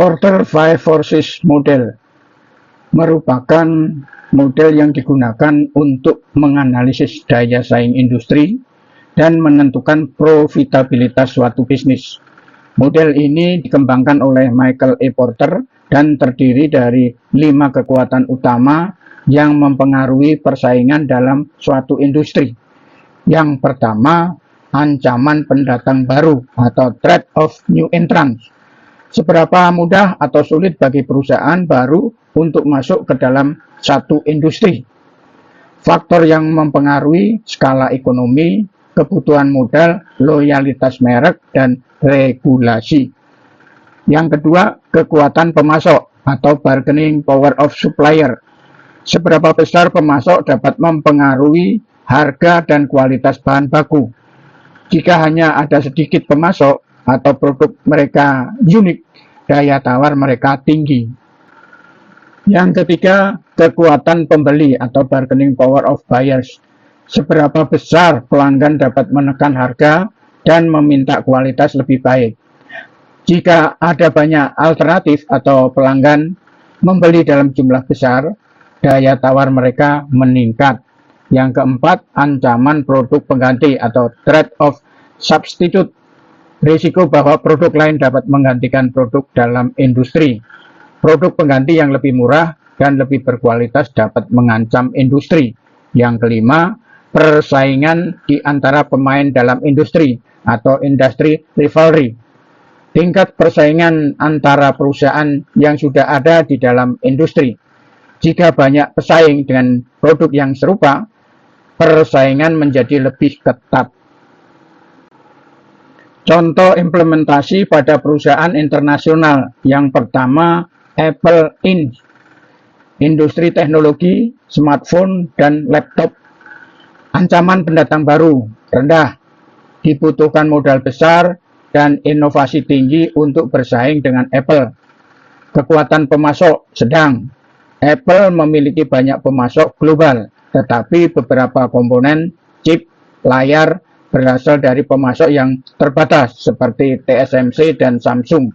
Porter 5 Forces Model merupakan model yang digunakan untuk menganalisis daya saing industri dan menentukan profitabilitas suatu bisnis. Model ini dikembangkan oleh Michael E. Porter dan terdiri dari 5 kekuatan utama yang mempengaruhi persaingan dalam suatu industri. Yang pertama, ancaman pendatang baru atau threat of new entrants. Seberapa mudah atau sulit bagi perusahaan baru untuk masuk ke dalam satu industri. Faktor yang mempengaruhi skala ekonomi, kebutuhan modal, loyalitas merek, dan regulasi. Yang kedua, kekuatan pemasok atau bargaining power of supplier. Seberapa besar pemasok dapat mempengaruhi harga dan kualitas bahan baku. Jika hanya ada sedikit pemasok atau produk mereka unik, daya tawar mereka tinggi. Yang ketiga, kekuatan pembeli atau bargaining power of buyers. Seberapa besar pelanggan dapat menekan harga dan meminta kualitas lebih baik. Jika ada banyak alternatif atau pelanggan membeli dalam jumlah besar, daya tawar mereka meningkat. Yang keempat, ancaman produk pengganti atau threat of substitute. Risiko bahwa produk lain dapat menggantikan produk dalam industri. Produk pengganti yang lebih murah dan lebih berkualitas dapat mengancam industri. Yang kelima, persaingan di antara pemain dalam industri atau industry rivalry. Tingkat persaingan antara perusahaan yang sudah ada di dalam industri. Jika banyak pesaing dengan produk yang serupa, persaingan menjadi lebih ketat. Contoh implementasi pada perusahaan internasional. Yang pertama, Apple Inc. Industri teknologi, smartphone, dan laptop. Ancaman pendatang baru rendah. Dibutuhkan modal besar dan inovasi tinggi untuk bersaing dengan Apple. Kekuatan pemasok sedang. Apple memiliki banyak pemasok global, tetapi beberapa komponen, chip, layar, berasal dari pemasok yang terbatas seperti TSMC dan Samsung.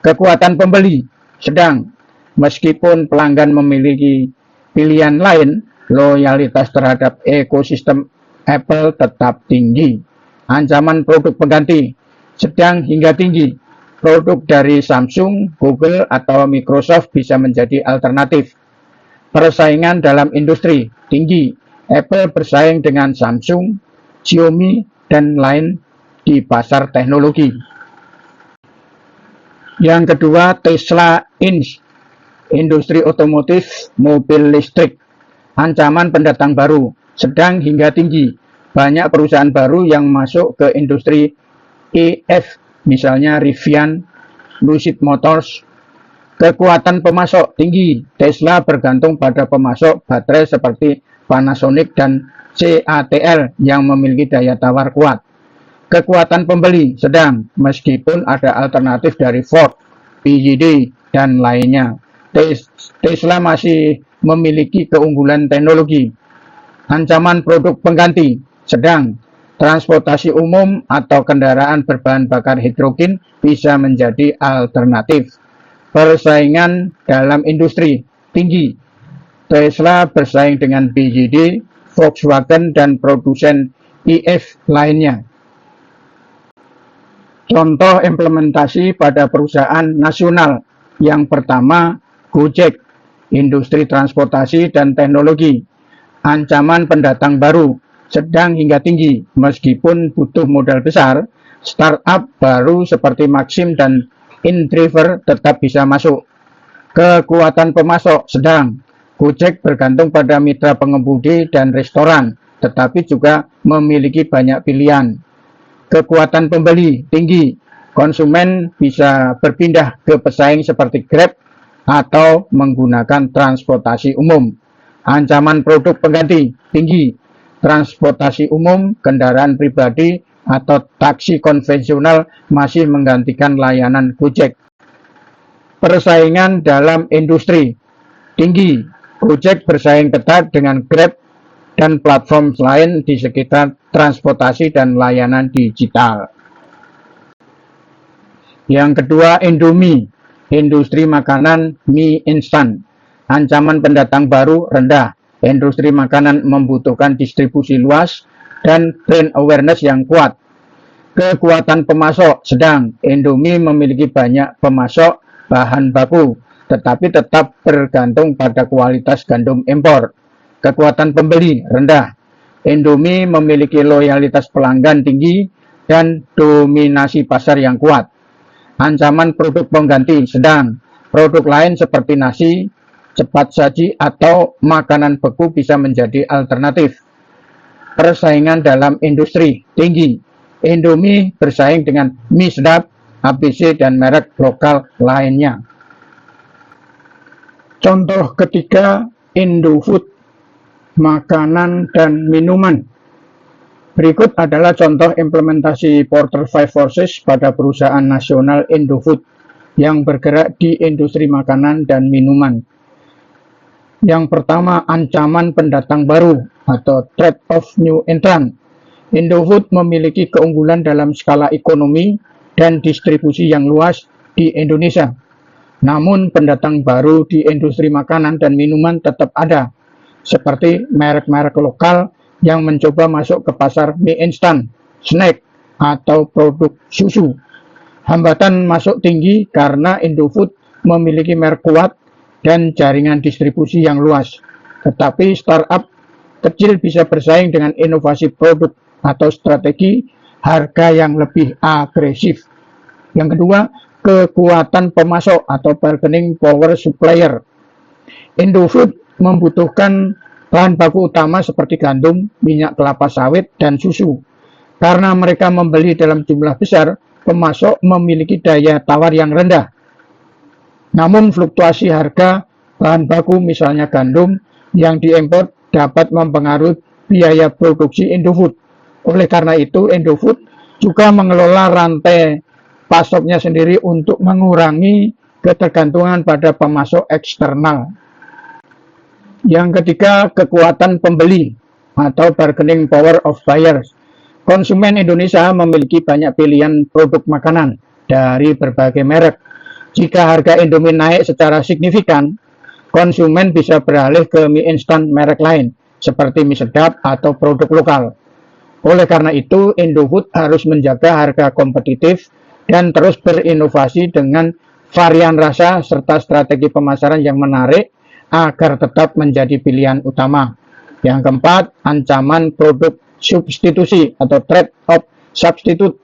Kekuatan pembeli sedang. Meskipun pelanggan memiliki pilihan lain, loyalitas terhadap ekosistem Apple tetap tinggi. Ancaman produk pengganti sedang hingga tinggi. Produk dari Samsung, Google, atau Microsoft bisa menjadi alternatif. Persaingan dalam industri tinggi. Apple bersaing dengan Samsung, Xiaomi, dan lain di pasar teknologi. Yang kedua, Tesla Inc. Industri otomotif, mobil listrik. Ancaman pendatang baru sedang hingga tinggi. Banyak perusahaan baru yang masuk ke industri EV, misalnya Rivian, Lucid Motors. Kekuatan pemasok tinggi. Tesla bergantung pada pemasok baterai seperti Panasonic dan CATL yang memiliki daya tawar kuat. Kekuatan pembeli sedang, meskipun ada alternatif dari Ford, BYD, dan lainnya. Tesla masih memiliki keunggulan teknologi. Ancaman produk pengganti sedang. Transportasi umum atau kendaraan berbahan bakar hidrogen bisa menjadi alternatif. Persaingan dalam industri tinggi. Tesla bersaing dengan BYD, Volkswagen, dan produsen EV lainnya. Contoh implementasi pada perusahaan nasional. Yang pertama, Gojek, industri transportasi dan teknologi. Ancaman pendatang baru sedang hingga tinggi. Meskipun butuh modal besar, startup baru seperti Maxim dan InDriver tetap bisa masuk. Kekuatan pemasok sedang. Gojek bergantung pada mitra pengemudi dan restoran, tetapi juga memiliki banyak pilihan. Kekuatan pembeli tinggi. Konsumen bisa berpindah ke pesaing seperti Grab atau menggunakan transportasi umum. Ancaman produk pengganti tinggi. Transportasi umum, kendaraan pribadi, atau taksi konvensional masih menggantikan layanan Gojek. Persaingan dalam industri tinggi. Gojek bersaing ketat dengan Grab dan platform lain di sekitar transportasi dan layanan digital. Yang kedua, Indomie, Industri makanan mie instan. Ancaman pendatang baru rendah. Industri makanan membutuhkan distribusi luas dan brand awareness yang kuat. Kekuatan pemasok sedang. Indomie memiliki banyak pemasok bahan baku, tetapi tetap bergantung pada kualitas gandum impor. Kekuatan pembeli rendah. Indomie memiliki loyalitas pelanggan tinggi dan dominasi pasar yang kuat. Ancaman produk pengganti sedang. Produk lain seperti nasi, cepat saji, atau makanan beku bisa menjadi alternatif. Persaingan dalam industri tinggi. Indomie bersaing dengan mie sedap, ABC, dan merek lokal lainnya. Contoh ketiga, Indofood, makanan dan minuman. Berikut adalah contoh implementasi Porter 5 Forces pada perusahaan nasional Indofood yang bergerak di industri makanan dan minuman. Yang pertama, ancaman pendatang baru atau threat of new entrant. Indofood memiliki keunggulan dalam skala ekonomi dan distribusi yang luas di Indonesia. Namun pendatang baru di industri makanan dan minuman tetap ada, seperti merek-merek lokal yang mencoba masuk ke pasar mie instan, snack, atau produk susu. Hambatan masuk tinggi karena Indofood memiliki merek kuat dan jaringan distribusi yang luas. Tetapi startup kecil bisa bersaing dengan inovasi produk atau strategi harga yang lebih agresif. Yang kedua, kekuatan pemasok atau bargaining power supplier. Indofood membutuhkan bahan baku utama seperti gandum, minyak kelapa sawit, dan susu. Karena mereka membeli dalam jumlah besar, pemasok memiliki daya tawar yang rendah. Namun fluktuasi harga bahan baku misalnya gandum yang diimpor dapat mempengaruhi biaya produksi Indofood. Oleh karena itu, Indofood juga mengelola rantai pasoknya sendiri untuk mengurangi ketergantungan pada pemasok eksternal. Yang ketiga, kekuatan pembeli atau bargaining power of buyers. Konsumen Indonesia memiliki banyak pilihan produk makanan dari berbagai merek. Jika harga Indomie naik secara signifikan, konsumen bisa beralih ke mie instan merek lain, seperti mie sedap atau produk lokal. Oleh karena itu, Indofood harus menjaga harga kompetitif dan terus berinovasi dengan varian rasa serta strategi pemasaran yang menarik agar tetap menjadi pilihan utama. Yang keempat, ancaman produk substitusi atau threat of substitute.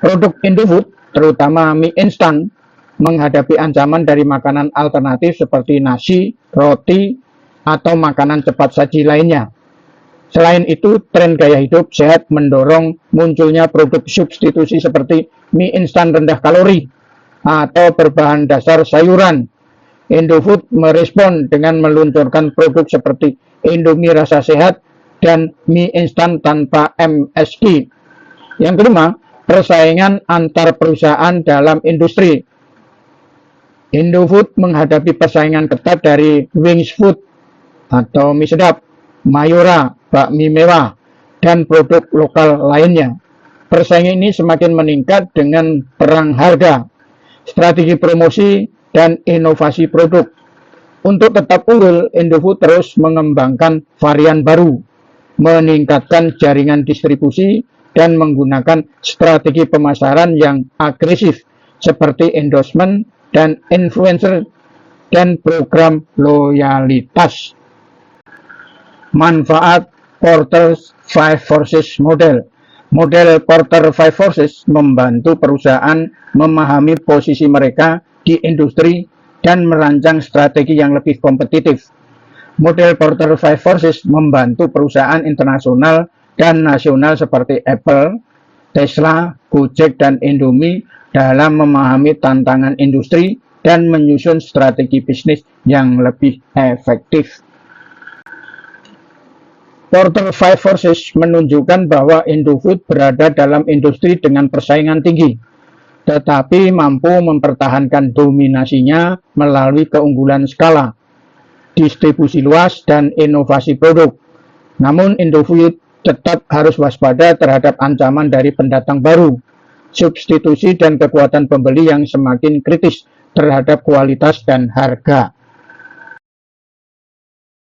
Produk Indofood, terutama mie instan, menghadapi ancaman dari makanan alternatif seperti nasi, roti, atau makanan cepat saji lainnya. Selain itu, tren gaya hidup sehat mendorong munculnya produk substitusi seperti mie instan rendah kalori atau berbahan dasar sayuran. Indofood merespon dengan meluncurkan produk seperti Indomie rasa sehat dan mie instan tanpa MSG. Yang kelima, persaingan antar perusahaan dalam industri. Indofood menghadapi persaingan ketat dari Wings Food atau mie sedap, Mayora, bakmi mewah, dan produk lokal lainnya. Persaingan ini semakin meningkat dengan perang harga, strategi promosi, dan inovasi produk. Untuk tetap unggul, Indofood terus mengembangkan varian baru, meningkatkan jaringan distribusi, dan menggunakan strategi pemasaran yang agresif seperti endorsement dan influencer dan program loyalitas. Manfaat Porter 5 Forces Model. Model Porter 5 Forces membantu perusahaan memahami posisi mereka di industri dan merancang strategi yang lebih kompetitif. Model Porter 5 Forces membantu perusahaan internasional dan nasional seperti Apple, Tesla, Gojek, dan Indomie dalam memahami tantangan industri dan menyusun strategi bisnis yang lebih efektif. Porter 5 Forces menunjukkan bahwa Indofood berada dalam industri dengan persaingan tinggi, tetapi mampu mempertahankan dominasinya melalui keunggulan skala, distribusi luas, dan inovasi produk. Namun Indofood tetap harus waspada terhadap ancaman dari pendatang baru, substitusi, dan kekuatan pembeli yang semakin kritis terhadap kualitas dan harga